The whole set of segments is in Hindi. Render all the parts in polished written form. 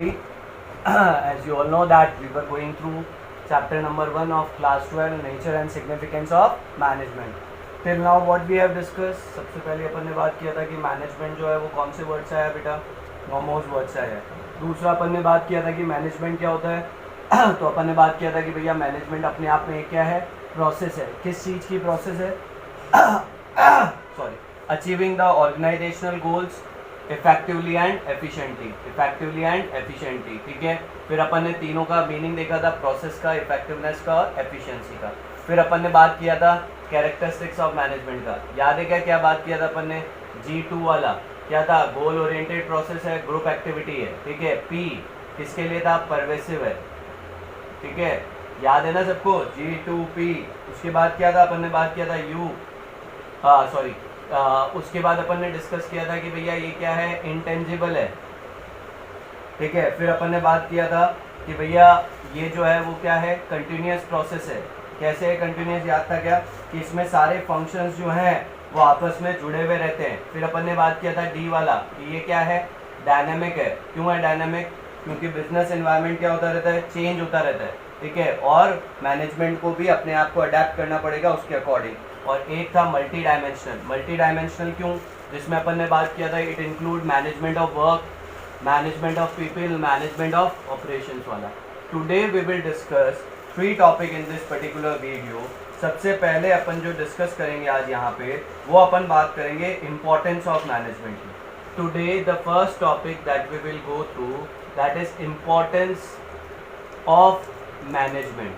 As you all know that we were going through chapter number 1 of class 12 nature and significance of management. Till now what we have discussed, सबसे पहले अपन ने बात किया था कि मैनेजमेंट जो है वो कौन से वर्ड से आया बेटा, नॉमोस वर्ड से आया है. दूसरा अपन ने बात किया था कि मैनेजमेंट क्या होता है तो अपन ने बात किया था कि भैया मैनेजमेंट अपने आप में क्या है, प्रोसेस है. किस चीज़ की प्रोसेस है? Sorry, achieving the organisational goals effectively and efficiently. ठीक है. फिर अपन ने तीनों का मीनिंग देखा था, प्रोसेस का, इफेक्टिवनेस का और एफिशिएंसी का. फिर अपन ने बात किया था कैरेक्टरिस्टिक्स ऑफ मैनेजमेंट का. याद है क्या क्या बात किया था अपन ने? G2 वाला क्या था? गोल ओरिएंटेड प्रोसेस है, ग्रुप एक्टिविटी है. ठीक है. P किसके लिए था? परवेसिव है. ठीक है, याद है ना सबको? G2P. उसके बाद क्या था? अपन ने बात किया था U, सॉरी, उसके बाद अपन ने डिस्कस किया था कि भैया ये क्या है, इंटेंजिबल है. ठीक है. फिर अपन ने बात किया था कि भैया ये जो है वो क्या है, कंटिन्यूस प्रोसेस है. कैसे है कंटिन्यूस? याद था क्या कि इसमें सारे फंक्शंस जो हैं वो आपस में जुड़े हुए रहते हैं. फिर अपन ने बात किया था डी वाला कि ये क्या है, डायनेमिक है. क्यों है डायनेमिक? क्योंकि बिजनेस एनवायरनमेंट क्या होता रहता है, चेंज होता रहता है. ठीक है. और मैनेजमेंट को भी अपने आप को अडेप्ट करना पड़ेगा उसके अकॉर्डिंग. और एक था मल्टी डायमेंशनल. क्यों? जिसमें अपन ने बात किया था it include management of work, management of people, management of operations वाला. Today we will discuss 3 topic in this particular video. सबसे पहले अपन जो डिस्कस करेंगे आज यहाँ पे, वो अपन बात करेंगे इम्पोर्टेंस ऑफ मैनेजमेंट की. Today the first topic that we will go through that is importance of management.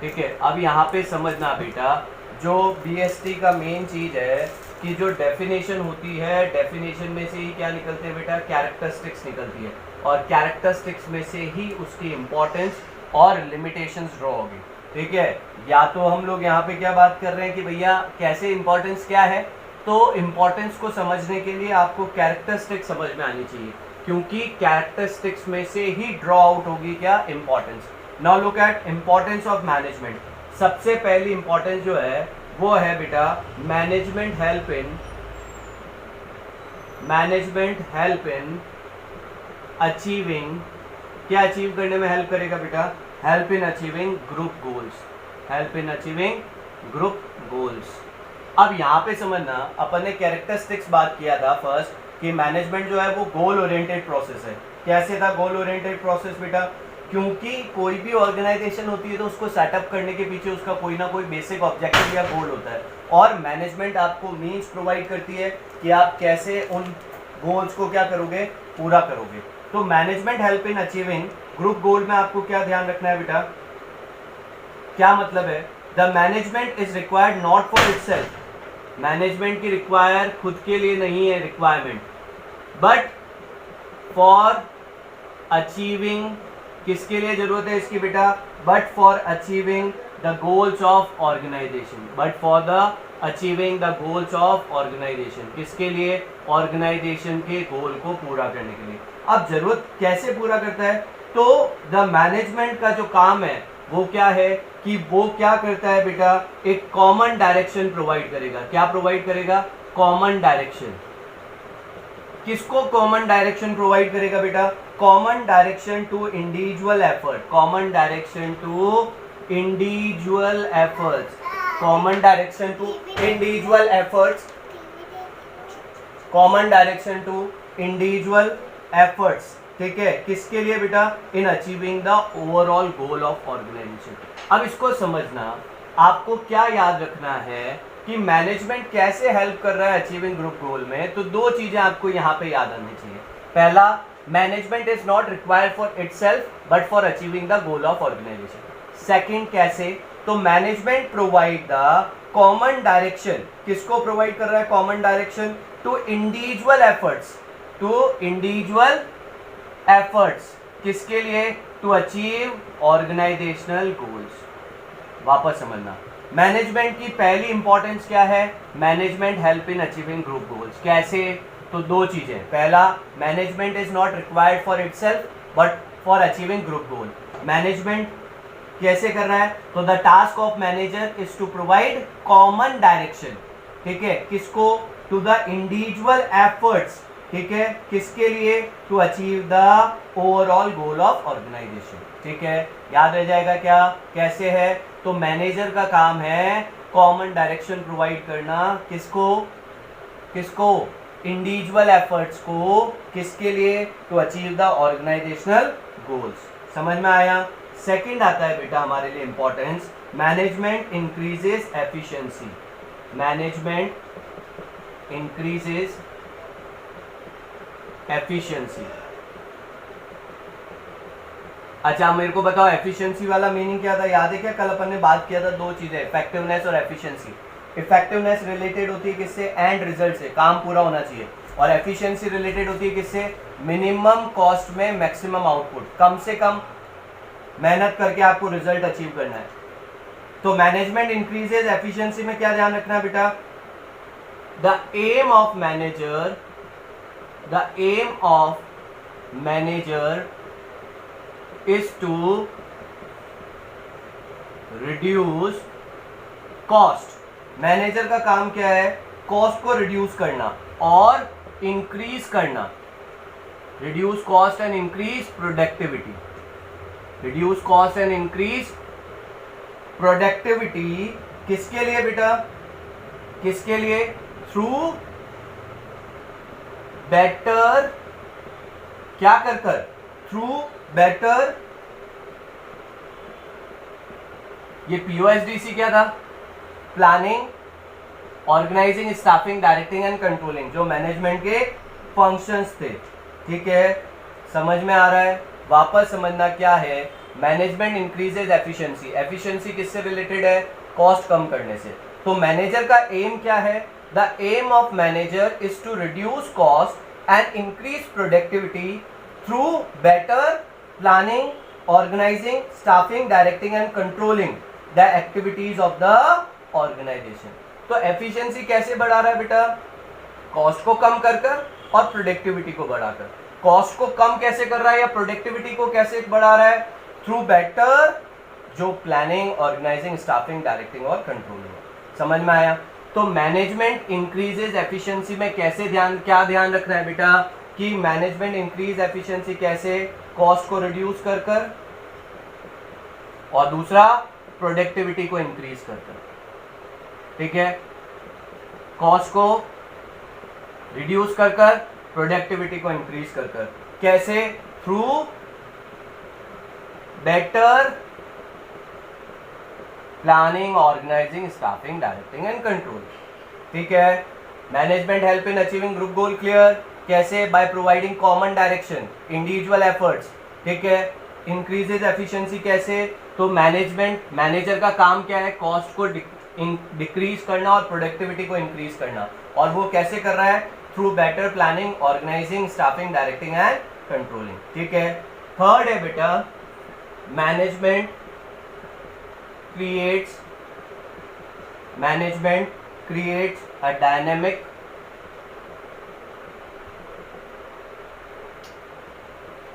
ठीक है. अब यहाँ पे समझना बेटा, जो BST का मेन चीज़ है कि जो डेफिनेशन होती है, डेफिनेशन में से ही क्या निकलते हैं बेटा, कैरेक्टरिस्टिक्स निकलती है. और कैरेक्टरिस्टिक्स में से ही उसकी इम्पोर्टेंस और लिमिटेशंस ड्रॉ होगी. ठीक है. या तो हम लोग यहाँ पे क्या बात कर रहे हैं कि भैया कैसे इम्पोर्टेंस क्या है, तो इम्पोर्टेंस को समझने के लिए आपको कैरेक्टरिस्टिक्स समझ में आनी चाहिए, क्योंकि कैरेक्टरिस्टिक्स में से ही ड्रॉ आउट होगी क्या, importance. Now look at importance of management. सबसे पहली इंपॉर्टेंस जो है वो है बेटा, मैनेजमेंट हेल्प इन अचीविंग. क्या अचीव करने में हेल्प करेगा बेटा? Help in achieving group goals. अब यहाँ पे समझना, अपन ने कैरेक्टरिस्टिक्स बात किया था फर्स्ट कि मैनेजमेंट जो है वो गोल ओरिएंटेड प्रोसेस है. कैसे था गोल ओरिएंटेड प्रोसेस बेटा? क्योंकि कोई भी ऑर्गेनाइजेशन होती है तो उसको सेटअप करने के पीछे उसका कोई ना कोई बेसिक ऑब्जेक्टिव या गोल होता है, और मैनेजमेंट आपको मीन्स प्रोवाइड करती है कि आप कैसे उन गोल्स को क्या करोगे, पूरा करोगे. तो management help in achieving group goal में आपको क्या ध्यान रखना है बेटा? क्या मतलब है? The management is required not for itself. Management की रिक्वायर खुद के लिए नहीं है रिक्वायरमेंट, बट फॉर अचीविंग. किसके लिए जरूरत है इसकी बेटा? But for achieving the goals of organisation. किसके लिए? ऑर्गेनाइजेशन के गोल को पूरा करने के लिए. अब जरूरत कैसे पूरा करता है? तो द मैनेजमेंट का जो काम है वो क्या है कि वो क्या करता है बेटा, एक कॉमन डायरेक्शन प्रोवाइड करेगा. क्या प्रोवाइड करेगा? Common direction. किसको कॉमन डायरेक्शन प्रोवाइड करेगा बेटा? Common direction to individual effort. Common direction to individual efforts. ठीक है. किसके लिए बेटा? In achieving the overall goal of organisation. अब इसको समझना, आपको क्या याद रखना है कि मैनेजमेंट कैसे हेल्प कर रहा है अचीविंग ग्रुप गोल में. तो 2 चीजें आपको यहाँ पे याद आनी चाहिए. पहला, management is not required for itself but for achieving the goal of organisation. Second, कैसे? तो management provide the common direction. किसको प्रोवाइड कर रहा है common direction? To individual efforts. किसके लिए? To achieve organisational goals. वापस समझना, मैनेजमेंट की पहली इंपॉर्टेंस क्या है? Management help in achieving group goals. कैसे? तो 2 चीजें. पहला, management is not required for itself but for achieving group goal. Management कैसे कर रहा है? तो the task of manager is to provide common direction. ठीक है. किसको? टू द इंडिविजुअल एफर्ट्स ठीक है, किसके लिए? To achieve the overall goal of organisation. ठीक है, याद रह जाएगा क्या, कैसे है? तो मैनेजर का काम है कॉमन डायरेक्शन प्रोवाइड करना, किसको? किसको? इंडिविजुअल एफर्ट्स को, किसके लिए? To achieve the organisational goals. समझ में आया? सेकंड आता है बेटा हमारे लिए importance, management increases efficiency. Management increases efficiency. अच्छा मेरे को बताओ एफिशिएंसी वाला मीनिंग क्या था, याद है क्या? कल अपन ने बात किया था दो चीजें, इफेक्टिवनेस और एफिशिएंसी। इफेक्टिवनेस रिलेटेड होती है किससे? एंड रिजल्ट से, काम पूरा होना चाहिए। और एफिशिएंसी रिलेटेड होती है किससे? मिनिमम कॉस्ट में मैक्सिमम आउटपुट, कम से कम मेहनत करके आपको रिजल्ट अचीव करना है। तो मैनेजमेंट इंक्रीजेज एफिशिएंसी में क्या ध्यान रखना है बेटा? The aim of manager, the aim of manager is to reduce cost। Manager का काम क्या है? कॉस्ट को रिड्यूस करना और इंक्रीज करना। Reduce cost and increase productivity. Reduce cost and increase productivity किसके लिए बेटा? किसके लिए? थ्रू बेटर, क्या कर कर? थ्रू बेटर, ये POSDC क्या था? Planning, organising, staffing, directing and controlling, जो मैनेजमेंट के फंक्शंस थे। ठीक है, समझ में आ रहा है? वापस समझना क्या है, मैनेजमेंट इंक्रीजेज एफिशिएंसी। एफिशिएंसी किससे रिलेटेड है? कॉस्ट कम करने से। तो मैनेजर का एम क्या है? The aim of manager is to reduce cost and increase productivity through better planning, organizing, staffing, directing and controlling the activities of the organization। तो efficiency कैसे बढ़ा रहा है बेटा? कॉस्ट को कम कर कर और प्रोडक्टिविटी को बढ़ाकर। कॉस्ट को कम कैसे कर रहा है या प्रोडक्टिविटी को कैसे बढ़ा रहा है? थ्रू बेटर, जो प्लानिंग, ऑर्गेनाइजिंग, स्टाफिंग, डायरेक्टिंग और कंट्रोलिंग। समझ में आया? तो मैनेजमेंट इंक्रीजेज एफिशिएंसी में कैसे क्या ध्यान रखना है बेटा? कि मैनेजमेंट इंक्रीज एफिशिएंसी कैसे? कॉस्ट को रिड्यूस कर कर और दूसरा प्रोडक्टिविटी को इंक्रीज कर कर। ठीक है, कॉस्ट को रिड्यूस कर कर, प्रोडक्टिविटी को इंक्रीज कर कर। कैसे? Through better planning, organising, staffing, directing and control. ठीक है, management help in achieving group goal clear. कैसे? By providing common direction, individual efforts. ठीक है, इंक्रीजेज एफिशिएंसी कैसे? तो मैनेजर का काम क्या है? कॉस्ट को डिक्रीज करना और प्रोडक्टिविटी को इंक्रीज करना। और वो कैसे कर रहा है? Through better planning, organising, staffing, directing and controlling. ठीक है, थर्ड है बेटा management creates a dynamic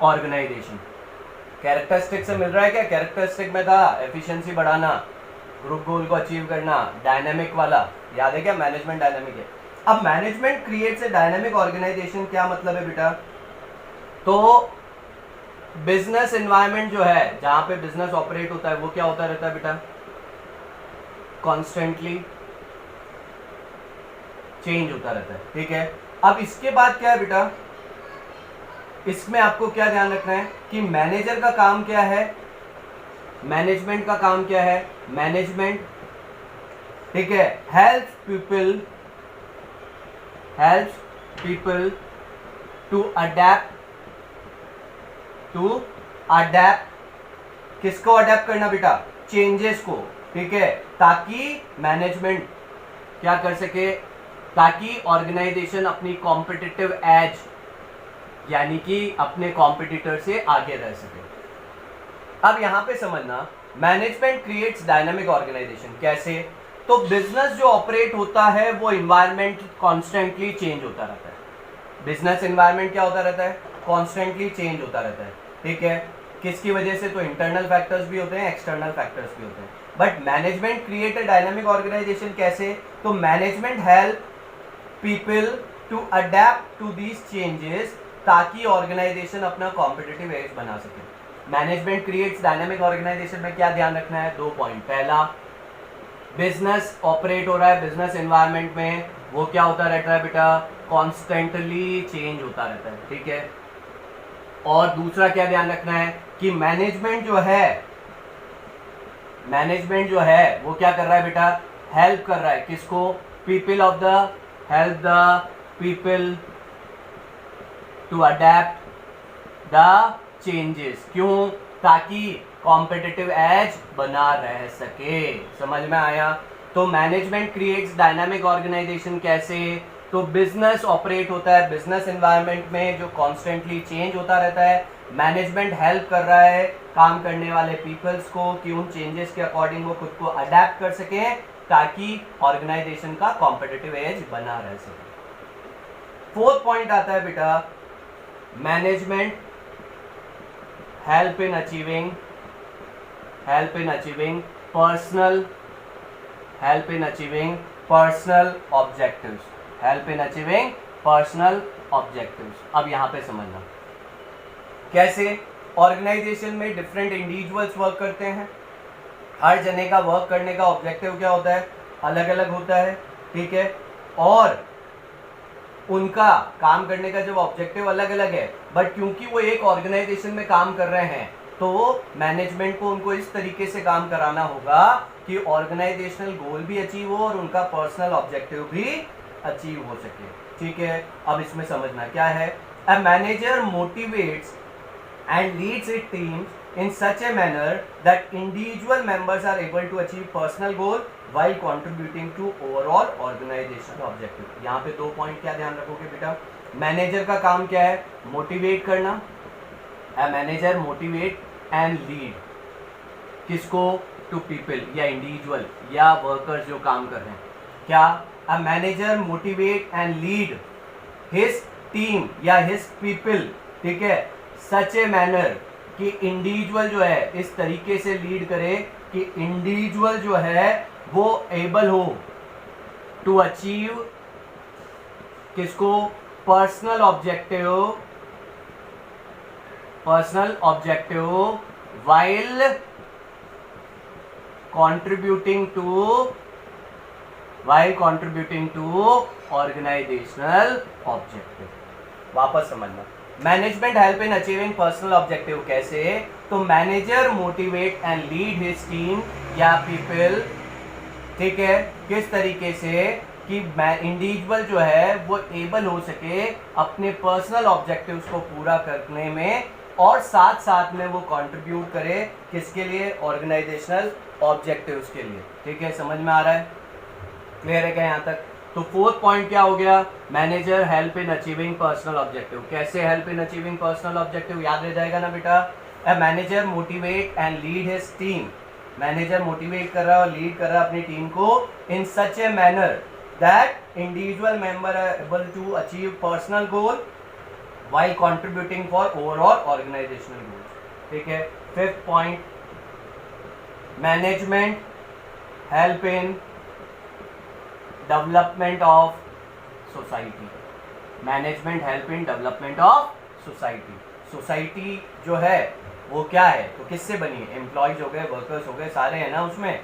organisation. Characteristic से मिल रहा है क्या? कैरेक्टरिस्टिक में था एफिशिएंसी बढ़ाना, ग्रुप गोल को अचीव करना, डायनेमिक वाला, याद है क्या? मैनेजमेंट डायनेमिक है। अब management creates a dynamic organisation क्या मतलब है बेटा? तो बिजनेस एनवायरनमेंट जो है, जहां पे बिजनेस ऑपरेट होता है, वो क्या होता रहता है बेटा? कॉन्स्टेंटली चेंज होता रहता है। ठीक है, अब इसके बाद क्या है बेटा? इसमें आपको क्या ध्यान रखना है कि मैनेजर का काम क्या है? मैनेजमेंट का काम क्या है? मैनेजमेंट, ठीक है, हेल्प पीपल टू अडेप्ट किसको अडेप्ट करना बेटा? चेंजेस को। ठीक है, ताकि मैनेजमेंट क्या कर सके? ताकि ऑर्गेनाइजेशन अपनी कॉम्पिटिटिव एज, यानी कि अपने कॉम्पिटिटर से आगे रह सके। अब यहां पे समझना, मैनेजमेंट क्रिएट्स डायनामिक ऑर्गेनाइजेशन कैसे? तो बिजनेस जो ऑपरेट होता है वो इन्वायरमेंट कॉन्स्टेंटली चेंज होता रहता है। बिजनेस इन्वायरमेंट क्या होता रहता है? कॉन्स्टेंटली चेंज होता रहता है। ठीक है, किसकी वजह से? तो इंटरनल फैक्टर्स भी होते हैं, एक्सटर्नल फैक्टर्स भी होते हैं। But management create a dynamic organisation कैसे? तो management help people to adapt to these changes, ताकि ऑर्गेनाइजेशन अपना कॉम्पिटिटिव एज बना सके। मैनेजमेंट क्रिएट्स डायनामिक ऑर्गेनाइजेशन में क्या ध्यान रखना है? 2 पॉइंट। पहला, बिजनेस ऑपरेट हो रहा है, बिजनेस एनवायरनमेंट में वो क्या होता रहता है बेटा? कॉन्स्टेंटली चेंज होता रहता है, ठीक है। और दूसरा क्या ध्यान रखना है कि मैनेजमेंट जो है वो क्या कर रहा है बेटा? हेल्प कर रहा है किसको? Help the people to adapt the changes. क्यों? ताकि कॉम्पिटिटिव एज बना रह सके। समझ में आया? तो मैनेजमेंट क्रिएट्स डायनामिक ऑर्गेनाइजेशन कैसे? तो बिजनेस ऑपरेट होता है बिजनेस एनवायरनमेंट में जो कॉन्स्टेंटली चेंज होता रहता है। मैनेजमेंट हेल्प कर रहा है काम करने वाले पीपल्स को कि उन चेंजेस के अकॉर्डिंग वो खुद को अडेप्ट कर सके, ताकि ऑर्गेनाइजेशन का कॉम्पिटिटिव एज बना रह सके। 4th पॉइंट आता है बेटा, management help in achieving personal objectives. अब यहां पे समझना कैसे ऑर्गेनाइजेशन में डिफरेंट इंडिविजुअल्स वर्क करते हैं। हर जने का वर्क करने का ऑब्जेक्टिव क्या होता है? अलग अलग होता है, ठीक है। और उनका काम करने का जब ऑब्जेक्टिव अलग अलग है, बट क्योंकि वो एक ऑर्गेनाइजेशन में काम कर रहे हैं, तो मैनेजमेंट को उनको इस तरीके से काम कराना होगा कि ऑर्गेनाइजेशनल गोल भी अचीव हो और उनका पर्सनल ऑब्जेक्टिव भी अचीव हो सके, ठीक है। अब इसमें समझना क्या है। A manager motivates and leads its teams in such a manner that individual members are able to achieve personal goal while contributing to overall organizational objective। यहाँ पे 2 पॉइंट क्या ध्यान रखोगे बेटा? मैनेजर का काम क्या है? मोटिवेट करना। A manager motivate and lead किसको? टू पीपल या इंडिविजुअल या वर्कर्स जो काम कर रहे हैं। क्या? A manager motivate and lead his team या his people, ठीक है, सच ए मैनर कि इंडिविजुअल जो है इस तरीके से लीड करे कि इंडिविजुअल जो है वो एबल हो टू अचीव किसको? Personal objective while contributing to organisational objective. वापस समझना, management help in achieving personal objective कैसे? तो manager motivate and lead his team या पीपल, ठीक है, किस तरीके से कि इंडिविजुअल जो है वो एबल हो सके अपने पर्सनल ऑब्जेक्टिव्स को पूरा करने में, और साथ साथ में वो कंट्रीब्यूट करे किसके लिए? ऑर्गेनाइजेशनल ऑब्जेक्टिव्स के लिए, ठीक है। समझ में आ रहा है? क्लियर है क्या यहाँ तक? तो 4th पॉइंट क्या हो गया? Manager help in achieving personal objective. कैसे help in achieving personal objective? याद रह जाएगा ना बेटा? A manager motivate and lead his team. Manager motivate कर रहा है और लीड कर रहा है अपनी टीम को in such a manner that individual member are able to achieve personal goal while contributing for overall organizational goals, ठीक है। 5th point, management help in development of society. Society जो है वो क्या है? तो किससे बनी है? एम्प्लॉयज हो गए, वर्कर्स हो गए, सारे हैं ना उसमें,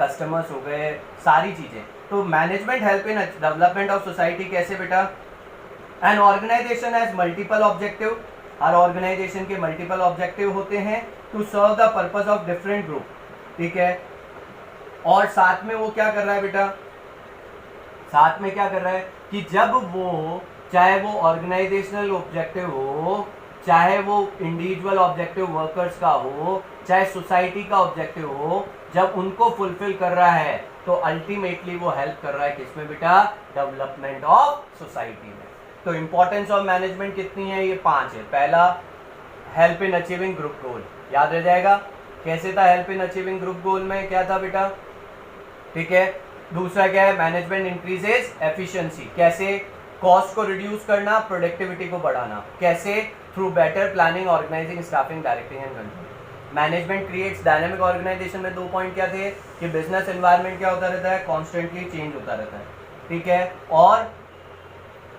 कस्टमर्स हो गए, सारी चीजें। तो management help in development of society कैसे बेटा? An organisation has multiple objective. हर ऑर्गेनाइजेशन के मल्टीपल ऑब्जेक्टिव होते हैं to serve the purpose of different group, ठीक है। और साथ में वो क्या कर रहा है बेटा? साथ में क्या कर रहा है कि जब वो, चाहे वो ऑर्गेनाइजेशनल ऑब्जेक्टिव हो, चाहे वो इंडिविजुअल ऑब्जेक्टिव वर्कर्स का हो, चाहे सोसाइटी का ऑब्जेक्टिव हो, जब उनको फुलफिल कर रहा है तो अल्टीमेटली वो हेल्प कर रहा है किसमें बेटा? डेवलपमेंट ऑफ सोसाइटी में। तो इंपॉर्टेंस ऑफ मैनेजमेंट कितनी है? ये 5 है। पहला, help in achieving group goal, याद रह जाएगा कैसे था? Help in achieving group goal में क्या था बेटा? ठीक है। दूसरा क्या है? मैनेजमेंट इंक्रीजेस एफिशिएंसी, कैसे? कॉस्ट को रिड्यूस करना, प्रोडक्टिविटी को बढ़ाना, कैसे? Through better planning, organising, staffing, directing and control. Management creates dynamic organisation में 2 पॉइंट क्या थे कि बिजनेस एनवायरनमेंट क्या होता रहता है? कॉन्स्टेंटली चेंज होता रहता है, ठीक है। और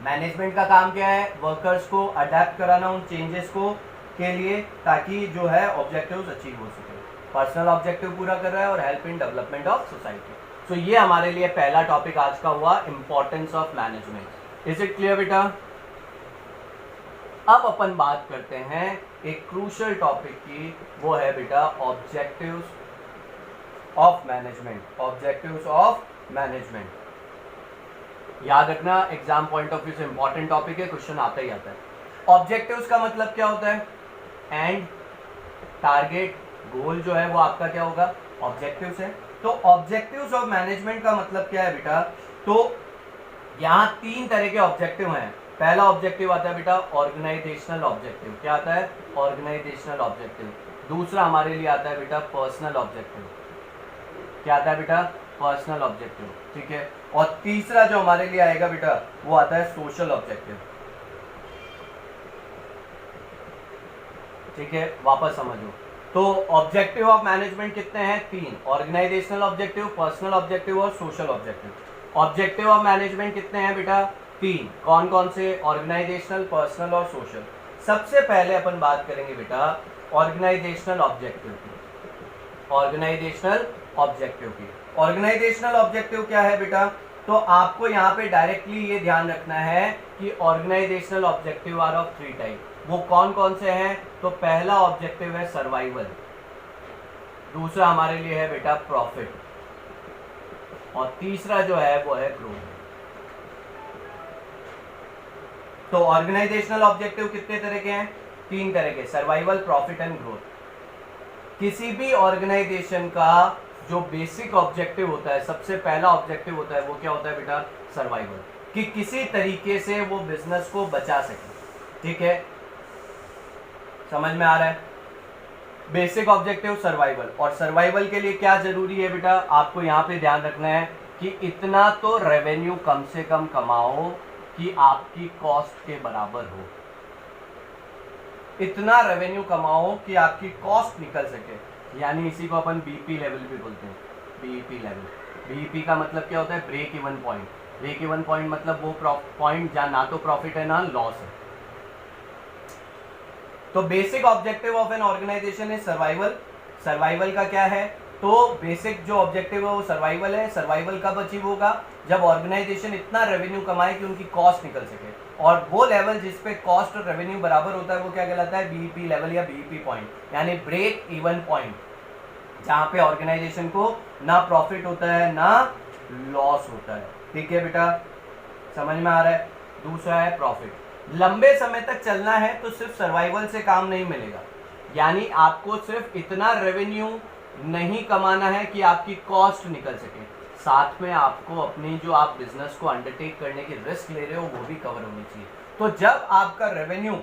मैनेजमेंट का काम क्या है, वर्कर्स को अडेप्ट कराना उन चेंजेस को के लिए, ताकि जो है ऑब्जेक्टिव्स अचीव हो सके। पर्सनल ऑब्जेक्टिव पूरा कर रहा है और help in development of society. So ये हमारे लिए पहला टॉपिक आज का हुआ, importance of management. Is it clear बेटा? अब अपन बात करते हैं एक क्रूशियल टॉपिक की, वो है बेटा objectives of management. Objectives of management याद रखना, एग्जाम पॉइंट ऑफ व्यू से इंपॉर्टेंट टॉपिक है, क्वेश्चन आता ही आता है। ऑब्जेक्टिव्स का मतलब क्या होता है? एंड, टारगेट, गोल जो है वो आपका क्या होगा, ऑब्जेक्टिव्स है। तो ऑब्जेक्टिव्स ऑफ मैनेजमेंट का मतलब क्या है बेटा? तो यहाँ 3 तरह के ऑब्जेक्टिव हैं। पहला ऑब्जेक्टिव आता है बेटा ऑर्गेनाइजेशनल ऑब्जेक्टिव। क्या आता है? Organisational objective. दूसरा हमारे लिए आता है बेटा पर्सनल ऑब्जेक्टिव। क्या आता है बेटा? पर्सनल ऑब्जेक्टिव, ठीक है। और तीसरा जो हमारे लिए आएगा बेटा वो आता है सोशल ऑब्जेक्टिव, ठीक है। वापस समझो, तो ऑब्जेक्टिव ऑफ मैनेजमेंट कितने हैं? 3, ऑर्गेनाइजेशनल ऑब्जेक्टिव, पर्सनल ऑब्जेक्टिव और social objective. Objective of management कितने हैं बेटा? 3। कौन कौन से? ऑर्गेनाइजेशनल, पर्सनल और सोशल। सबसे पहले अपन बात करेंगे बेटा ऑर्गेनाइजेशनल ऑब्जेक्टिव की। ऑर्गेनाइजेशनल ऑब्जेक्टिव की। ऑर्गेनाइजेशनल ऑब्जेक्टिव क्या है बेटा? तो आपको यहाँ पे डायरेक्टली ये ध्यान रखना है कि organisational objective are of 3 type. वो कौन कौन से हैं? तो पहला ऑब्जेक्टिव है सर्वाइवल, दूसरा हमारे लिए है बेटा प्रॉफिट, और तीसरा जो है वो है ग्रोथ। तो ऑर्गेनाइजेशनल ऑब्जेक्टिव कितने तरह के हैं? 3 तरह के, सर्वाइवल, प्रॉफिट एंड ग्रोथ। किसी भी ऑर्गेनाइजेशन का जो बेसिक ऑब्जेक्टिव होता है, सबसे पहला ऑब्जेक्टिव होता है, वो क्या होता है बेटा? सर्वाइवल, कि किसी तरीके से वो बिजनेस को बचा सके, ठीक है। समझ में आ रहा है? Basic objective survival. और सर्वाइवल के लिए क्या जरूरी है बेटा? आपको यहाँ पे ध्यान रखना है कि इतना तो रेवेन्यू कम से कम कमाओ कि आपकी कॉस्ट के बराबर हो। इतना रेवेन्यू कमाओ कि आपकी कॉस्ट निकल सके, यानी इसी को अपन बीईपी लेवल भी बोलते हैं। बीईपी लेवल, बीईपी का मतलब क्या होता है? Break even point. Break even point मतलब वो पॉइंट जहां ना तो प्रॉफिट है ना लॉस है। तो basic objective of an organisation है सर्वाइवल। सर्वाइवल का क्या है? तो बेसिक जो ऑब्जेक्टिव है वो सर्वाइवल है। सर्वाइवल कब अचीव होगा? जब ऑर्गेनाइजेशन इतना रेवेन्यू कमाए कि उनकी कॉस्ट निकल सके, और वो लेवल जिस पे कॉस्ट और रेवेन्यू बराबर होता है वो क्या कहलाता है? बीईपी लेवल या बीईपी पॉइंट, यानी ब्रेक इवन पॉइंट, जहां पे ऑर्गेनाइजेशन को ना प्रॉफिट होता है ना लॉस होता है, ठीक है बेटा? समझ में आ रहा है? दूसरा है प्रॉफिट। लंबे समय तक चलना है तो सिर्फ सर्वाइवल से काम नहीं मिलेगा, यानी आपको सिर्फ इतना रेवेन्यू नहीं कमाना है कि आपकी कॉस्ट निकल सके, साथ में आपको अपनी जो आप बिजनेस को अंडरटेक करने की रिस्क ले रहे हो वो भी कवर होनी चाहिए। तो जब आपका revenue,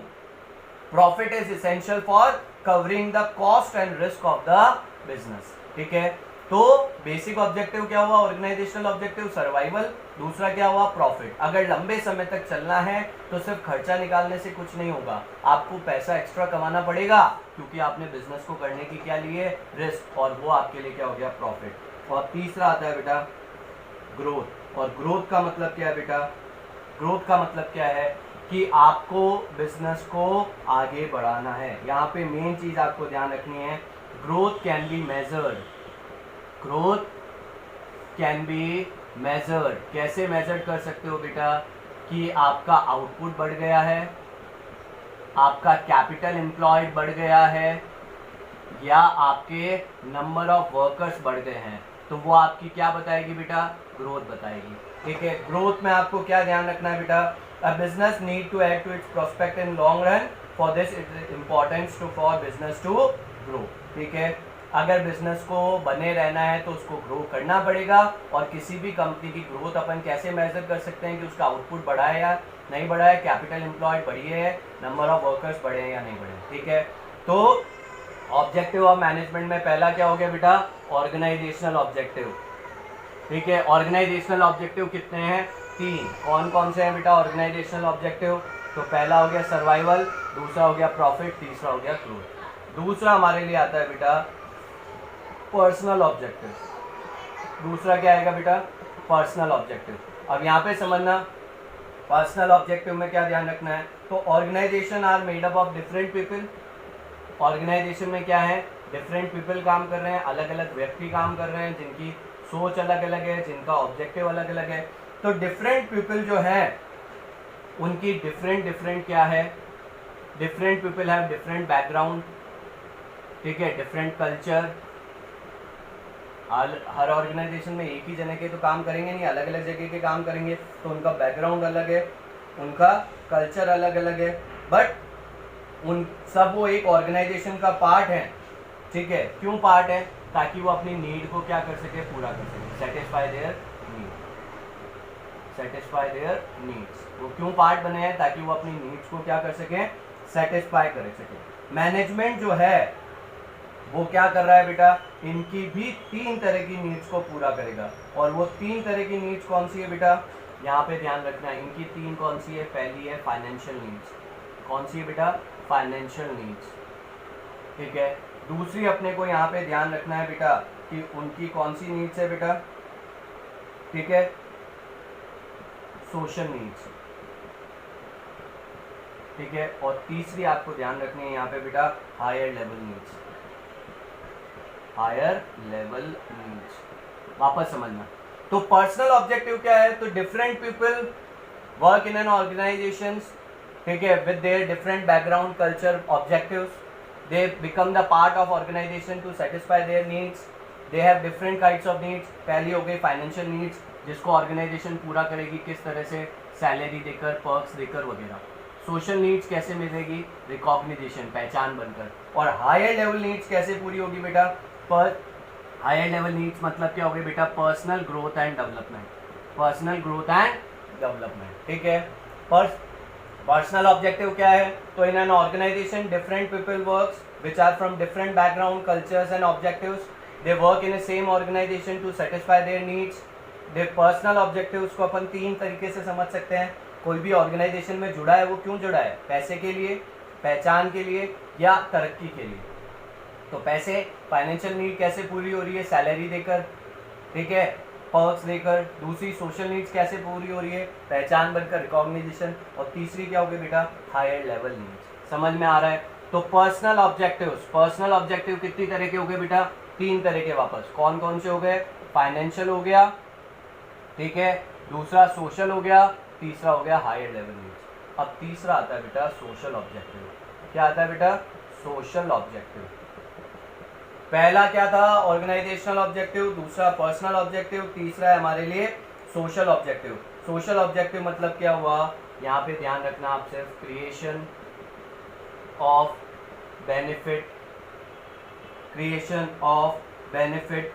profit is essential for covering the cost and risk of the business, ठीक है। तो बेसिक ऑब्जेक्टिव क्या हुआ? Organisational objective survival. दूसरा क्या हुआ? प्रॉफिट। अगर लंबे समय तक चलना है तो सिर्फ खर्चा निकालने से कुछ नहीं होगा, आपको पैसा एक्स्ट्रा कमाना पड़ेगा, क्योंकि आपने बिजनेस को करने की क्या लिए? रिस्क, और वो आपके लिए क्या हो गया? प्रॉफिट। और तीसरा आता है बेटा ग्रोथ। और ग्रोथ का मतलब क्या है बेटा? ग्रोथ का मतलब क्या है कि आपको बिजनेस को आगे बढ़ाना है। यहाँ पे मेन चीज आपको ध्यान रखनी है, growth can be measured. Growth can be measured. कैसे मेजर कर सकते हो बेटा? कि आपका आउटपुट बढ़ गया है, आपका कैपिटल एम्प्लॉयड बढ़ गया है, या आपके नंबर ऑफ वर्कर्स बढ़ गए हैं, तो वो आपकी क्या बताएगी बेटा? ग्रोथ बताएगी, ठीक है। ग्रोथ में आपको क्या ध्यान रखना है बेटा? A business need to add to its prospect in long run, for this it is important to for business to grow, ठीक है। अगर बिजनेस को बने रहना है तो उसको ग्रो करना पड़ेगा। और किसी भी कंपनी की ग्रोथ अपन कैसे मेजर कर सकते हैं कि उसका आउटपुट बढ़ा है या नहीं बढ़ा है, कैपिटल एम्प्लॉयड बढ़ी है, नंबर ऑफ वर्कर्स बढ़े हैं या नहीं बढ़े, ठीक है। तो ऑब्जेक्टिव ऑफ मैनेजमेंट में पहला क्या हो गया बेटा? ऑर्गेनाइजेशनल ऑब्जेक्टिव, ठीक है। ऑर्गेनाइजेशनल ऑब्जेक्टिव कितने हैं? 3। कौन कौन से हैं बेटा ऑर्गेनाइजेशनल ऑब्जेक्टिव? तो पहला हो गया सर्वाइवल, दूसरा हो गया प्रॉफिट, तीसरा हो गया ग्रोथ। दूसरा हमारे लिए आता है बेटा पर्सनल ऑब्जेक्टिव। दूसरा क्या आएगा बेटा? Personal objective. अब यहाँ पे समझना, पर्सनल ऑब्जेक्टिव में क्या ध्यान रखना है, तो organisation are made up of different people. Organisation में क्या है, डिफरेंट पीपल काम कर रहे हैं, अलग अलग व्यक्ति काम कर रहे हैं, जिनकी सोच अलग अलग है, जिनका ऑब्जेक्टिव अलग अलग है। तो डिफरेंट पीपल जो है उनकी डिफरेंट डिफरेंट क्या है, different people have different background, ठीक है, डिफरेंट कल्चर। हर ऑर्गेनाइजेशन में एक ही जगह के तो काम करेंगे नहीं, अलग अलग जगह के काम करेंगे, तो उनका बैकग्राउंड अलग है, उनका कल्चर अलग अलग है, बट उन सब वो एक ऑर्गेनाइजेशन का पार्ट है, ठीक है। क्यों पार्ट है, ताकि वो अपनी नीड को क्या कर सके, पूरा कर सके, satisfy their need, satisfy their needs. वो क्यों पार्ट बने हैं, ताकि वो अपनी नीड्स को क्या कर सके, सेटिस्फाई कर सके। मैनेजमेंट जो है वो क्या कर रहा है बेटा, इनकी भी 3 तरह की नीड्स को पूरा करेगा। और वो 3 तरह की नीड्स कौन सी है बेटा, यहाँ पे ध्यान रखना है, इनकी 3 कौन सी है, पहली है फाइनेंशियल नीड्स। कौन सी है बेटा, फाइनेंशियल नीड्स, ठीक है। दूसरी अपने को यहाँ पे ध्यान रखना है बेटा कि उनकी कौन सी नीड्स है बेटा, ठीक है, सोशल नीड्स, ठीक है। और तीसरी आपको ध्यान रखनी है यहाँ पे बेटा, higher level needs, higher level needs. वापस समझना, तो पर्सनल ऑब्जेक्टिव क्या है, तो different people work in an organisation, ठीक है, with their different background, culture, objectives. They become the part of organisation to satisfy their needs. They have different kinds of needs. पहली हो गई फाइनेंशियल नीड्स, जिसको ऑर्गेनाइजेशन पूरा करेगी, किस तरह से, सैलरी देकर, पर्क्स देकर वगैरह। सोशल नीड्स कैसे मिलेगी, रिकॉग्निशन, पहचान बनकर। और हायर लेवल नीड्स कैसे पूरी होगी बेटा, पर हायर लेवल नीड्स मतलब क्या हो गई बेटा, personal growth and development, personal growth and development, ठीक है। पर्सनल ऑब्जेक्टिव क्या है, तो in an organisation different people works which are from different background, cultures and objectives. They work in a same organisation to satisfy their needs. They personal objectives को अपन 3 तरीके से समझ सकते हैं। कोई भी ऑर्गेनाइजेशन में जुड़ा है, वो क्यों जुड़ा है, पैसे के लिए, पहचान के लिए, या तरक्की के लिए। तो पैसे, फाइनेंशियल नीड कैसे पूरी हो रही है, सैलरी देकर, ठीक है, पर्क्स देकर। दूसरी सोशल नीड्स कैसे पूरी हो रही है, पहचान बनकर, रिकॉग्निशन। और तीसरी क्या होगी बेटा, हायर लेवल नीड्स। समझ में आ रहा है। तो पर्सनल ऑब्जेक्टिव्स, पर्सनल ऑब्जेक्टिव कितनी तरह के हो गए बेटा, 3 तरह के। वापस कौन कौन से हो गए, फाइनेंशियल हो गया, ठीक है, दूसरा सोशल हो गया, तीसरा हो गया हायर लेवल नीड्स। अब तीसरा आता है बेटा सोशल ऑब्जेक्टिव। क्या आता है बेटा, सोशल ऑब्जेक्टिव। पहला क्या था, ऑर्गेनाइजेशनल ऑब्जेक्टिव, दूसरा पर्सनल ऑब्जेक्टिव, तीसरा है हमारे लिए सोशल ऑब्जेक्टिव। सोशल ऑब्जेक्टिव मतलब क्या हुआ, यहाँ पे ध्यान रखना आप सिर्फ, creation of benefit, creation of benefit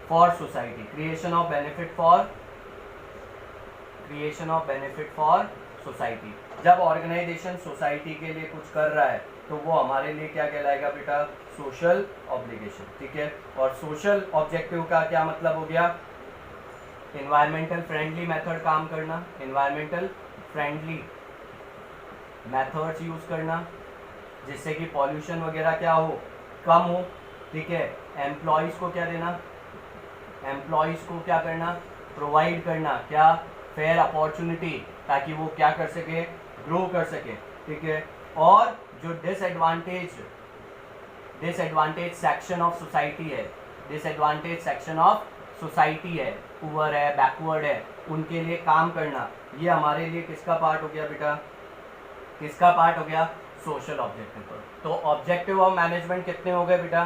for society, creation of benefit for, creation of benefit for society. जब ऑर्गेनाइजेशन सोसाइटी के लिए कुछ कर रहा है तो वो हमारे लिए क्या कहलाएगा बेटा, सोशल ऑब्लिगेशन, ठीक है। और सोशल ऑब्जेक्टिव का क्या मतलब हो गया, एनवायरमेंटल फ्रेंडली मेथड काम करना, एनवायरमेंटल फ्रेंडली मेथड्स यूज करना, जिससे कि पॉल्यूशन वगैरह क्या हो, कम हो, ठीक है। एम्प्लॉयज़ को क्या देना, एम्प्लॉयज़ को क्या करना, प्रोवाइड करना, क्या, फेयर अपॉर्चुनिटी, ताकि वो क्या कर सके, ग्रो कर सके, ठीक है। और जो डिसएडवांटेज सेक्शन ऑफ सोसाइटी है, डिसएडवांटेज सेक्शन ऑफ सोसाइटी है, पुअर है, बैकवर्ड है, उनके लिए काम करना, ये हमारे लिए किसका पार्ट हो गया बेटा, किसका पार्ट हो गया, सोशल ऑब्जेक्टिव पर। तो ऑब्जेक्टिव ऑफ मैनेजमेंट कितने हो गए बेटा,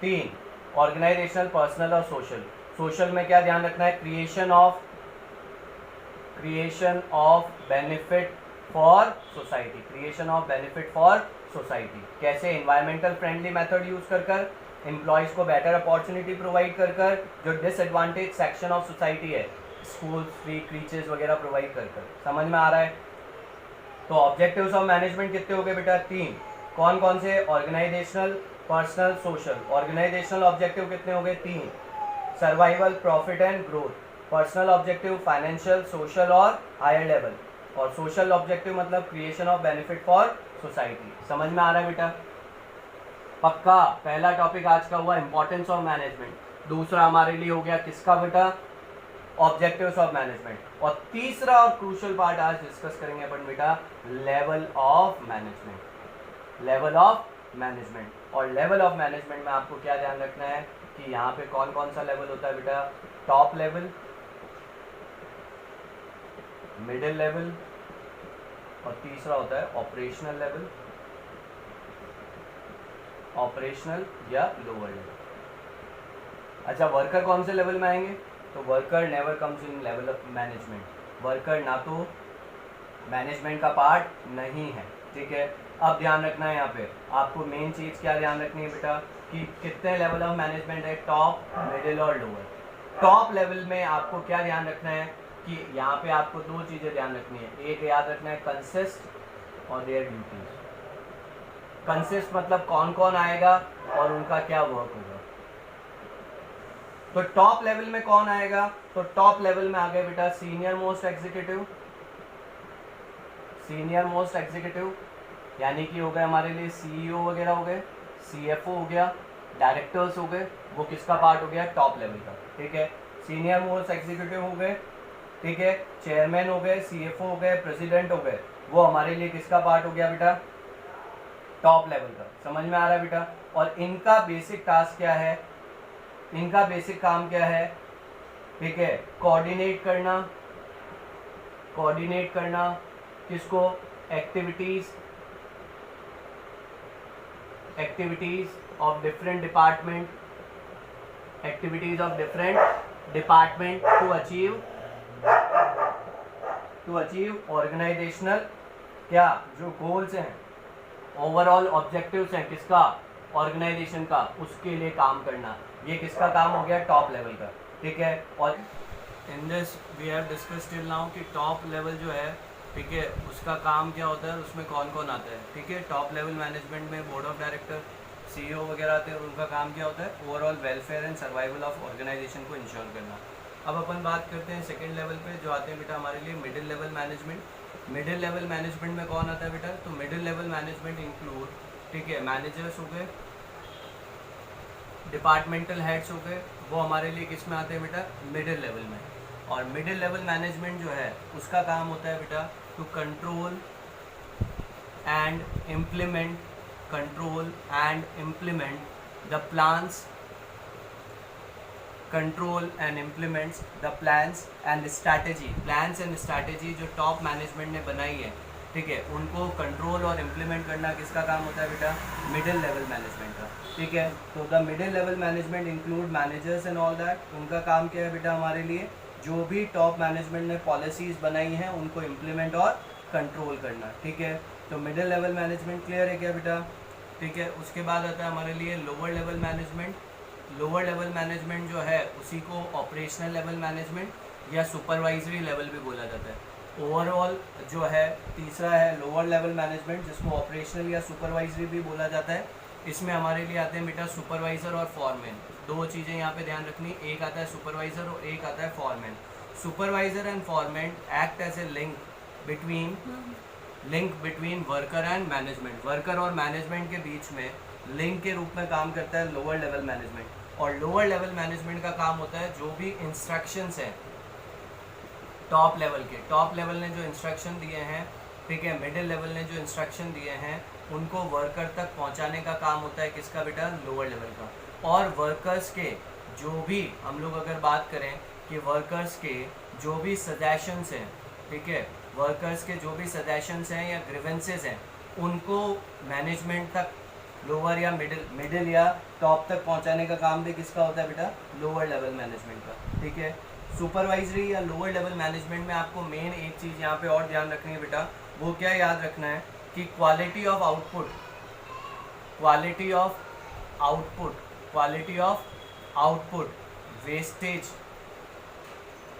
3, ऑर्गेनाइजेशनल, पर्सनल और सोशल। सोशल में क्या ध्यान रखना है, creation of benefit for society, creation of benefit for society. कैसे, एनवायरमेंटल फ्रेंडली मेथड यूज कर एम्प्लॉयज़ को बेटर अपॉर्चुनिटी प्रोवाइड कर जो डिसएडवांटेज सेक्शन ऑफ सोसाइटी है, स्कूल्स, फ्री क्रीचेस वगैरह प्रोवाइड कर। समझ में आ रहा है। तो ऑब्जेक्टिव्स ऑफ मैनेजमेंट कितने हो गए बेटा, 3। कौन कौन से, organisational, personal, social. Organisational objective कितने हो गए, 3, survival, profit and growth. Personal objective financial, social और हायर लेवल। और सोशल ऑब्जेक्टिव मतलब creation of benefit for society. समझ में आ रहा है बेटा, पक्का। पहला टॉपिक आज का हुआ इंपॉर्टेंस ऑफ मैनेजमेंट। दूसरा हमारे लिए हो गया किसका बेटा, ऑब्जेक्टिव्स ऑफ मैनेजमेंट। और तीसरा और क्रूशियल पार्ट आज डिस्कस करेंगे अपन बेटा, level of management. Level of management, और लेवल ऑफ मैनेजमेंट में आपको क्या ध्यान रखना है कि यहाँ पे कौन कौन सा लेवल होता है बेटा, टॉप लेवल, मिडिल लेवल, और तीसरा होता है ऑपरेशनल लेवल, ऑपरेशनल या लोअर लेवल। अच्छा, वर्कर कौन से लेवल में आएंगे, तो worker never comes in level of management. Worker ना तो मैनेजमेंट का पार्ट नहीं है, ठीक है। अब ध्यान रखना है यहाँ पे आपको मेन चीज़ क्या ध्यान रखनी है बेटा, कि कितने लेवल ऑफ मैनेजमेंट है, टॉप, मिडिल और लोअर। टॉप लेवल में आपको क्या ध्यान रखना है कि यहाँ पे आपको दो चीज़ें ध्यान रखनी है। एक याद रखना है कंसिस्ट और देयर ड्यूटीज। कंसिस्ट मतलब कौन कौन आएगा और उनका क्या वर्क होगा। तो टॉप लेवल में कौन आएगा, तो टॉप लेवल में आ गए बेटा senior most executive. Senior most executive यानी कि हो गए हमारे लिए सीईओ वगैरह हो गए, सीएफओ हो गया, डायरेक्टर्स हो गए, वो किसका पार्ट हो गया, टॉप लेवल का, ठीक है। सीनियर मोस्ट एग्जीक्यूटिव हो गए, ठीक है, चेयरमैन हो गए, सीएफओ हो गए, प्रेसिडेंट हो गए, वो हमारे लिए किसका पार्ट हो गया बेटा, टॉप लेवल का। समझ में आ रहा है बेटा। और इनका बेसिक टास्क क्या है, इनका बेसिक काम क्या है, ठीक है, कोऑर्डिनेट करना, कोऑर्डिनेट करना किसको, activities, activities of different department, activities of different department to achieve organisational क्या जो गोल्स हैं, ओवरऑल ऑब्जेक्टिव्स हैं किसका, ऑर्गेनाइजेशन का, उसके लिए काम करना। ये किसका काम हो गया, टॉप लेवल का, ठीक है। और in this we have discussed till now कि टॉप लेवल जो है, ठीक है, उसका काम क्या होता है, उसमें कौन कौन आता है, ठीक है। टॉप लेवल मैनेजमेंट में बोर्ड ऑफ डायरेक्टर, सीईओ वगैरह आते हैं, उनका काम क्या होता है, overall welfare and survival of organisation को इंश्योर करना। अब अपन बात करते हैं सेकेंड लेवल पे, जो आते हैं बेटा हमारे लिए middle level management. Middle level management में कौन आता है बेटा, तो मिडिल लेवल मैनेजमेंट इंक्लूड, ठीक है, मैनेजर्स हो गए, डिपार्टमेंटल हेड्स हो गए, वो हमारे लिए किस में आते हैं बेटा, मिडिल लेवल में। और मिडिल लेवल मैनेजमेंट जो है उसका काम होता है बेटा to control and implement, control and implement the plans, control and implements the plans and strategy. Plans and strategy जो टॉप मैनेजमेंट ने बनाई है, ठीक है, उनको कंट्रोल और इम्प्लीमेंट करना किसका काम होता है बेटा, मिडिल लेवल मैनेजमेंट का, ठीक है। तो the middle level management include managers and all that. उनका काम क्या है बेटा हमारे लिए, जो भी टॉप मैनेजमेंट ने पॉलिसीज़ बनाई हैं उनको इम्प्लीमेंट और कंट्रोल करना, ठीक है। तो मिडिल लेवल मैनेजमेंट क्लियर है क्या बेटा, ठीक है। उसके बाद आता है हमारे लिए lower level management. Lower level management जो है उसी को ऑपरेशनल लेवल मैनेजमेंट या सुपरवाइजरी लेवल भी बोला जाता है। ओवरऑल जो है तीसरा है लोअर लेवल मैनेजमेंट, जिसको ऑपरेशनल या सुपरवाइजरी भी बोला जाता है। इसमें हमारे लिए आते हैं बेटा सुपरवाइज़र और फॉरमैन। दो चीज़ें यहाँ पे ध्यान रखनी, एक आता है सुपरवाइज़र और एक आता है foreman. Supervisor and foreman act as a link between worker and management. Worker और मैनेजमेंट के बीच में लिंक के रूप में काम करता है लोअर लेवल मैनेजमेंट। और लोअर लेवल मैनेजमेंट का काम होता है जो भी इंस्ट्रक्शंस हैं टॉप लेवल के, टॉप लेवल ने जो इंस्ट्रक्शन दिए हैं, ठीक है, मिडिल लेवल ने जो इंस्ट्रक्शन दिए हैं उनको वर्कर तक पहुंचाने का काम होता है किसका बेटा, लोअर लेवल का। और वर्कर्स के जो भी हम लोग अगर बात करें कि वर्कर्स के जो भी सजेशंस हैं, ठीक है, वर्कर्स के जो भी सजेशंस हैं या ग्रीवेंसेस हैं उनको मैनेजमेंट तक लोअर या मिडिल या टॉप तक पहुंचाने का काम भी किसका होता है बेटा, लोअर लेवल मैनेजमेंट का, ठीक है। सुपरवाइजरी या लोअर लेवल मैनेजमेंट में आपको मेन एक चीज़ यहाँ पे और ध्यान रखनी है बेटा, वो क्या याद रखना है कि quality of output, quality of output, quality of output, wastage,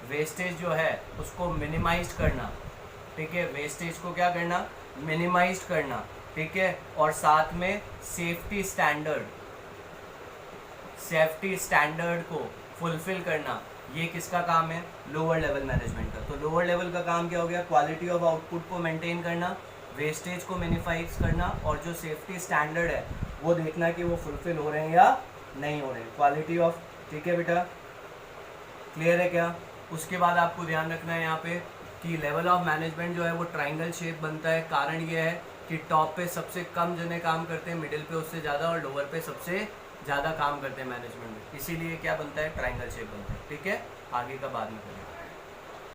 wastage जो है उसको मिनिमाइज करना, ठीक है, वेस्टेज को क्या करना, मिनिमाइज करना, ठीक है। और साथ में सेफ्टी स्टैंडर्ड को फुलफिल करना, ये किसका काम है, लोअर लेवल मैनेजमेंट का। तो लोअर लेवल का काम क्या हो गया, क्वालिटी ऑफ आउटपुट को मेंटेन करना, वेस्टेज को मिनिमाइज करना, और जो सेफ्टी स्टैंडर्ड है वो देखना कि वो फुलफिल हो रहे हैं या नहीं हो रहे हैं, क्वालिटी ऑफ, ठीक है बेटा, क्लियर है क्या। उसके बाद आपको ध्यान रखना है यहाँ पे कि लेवल ऑफ मैनेजमेंट जो है वो ट्राइंगल शेप बनता है। कारण ये है कि टॉप पे सबसे कम जने काम करते हैं, मिडिल पे उससे ज़्यादा और लोअर पे सबसे ज़्यादा काम करते हैं मैनेजमेंट में, इसीलिए क्या बनता है, ट्राइंगल शेप बनता है। ठीक है, आगे का बाद में करेंगे।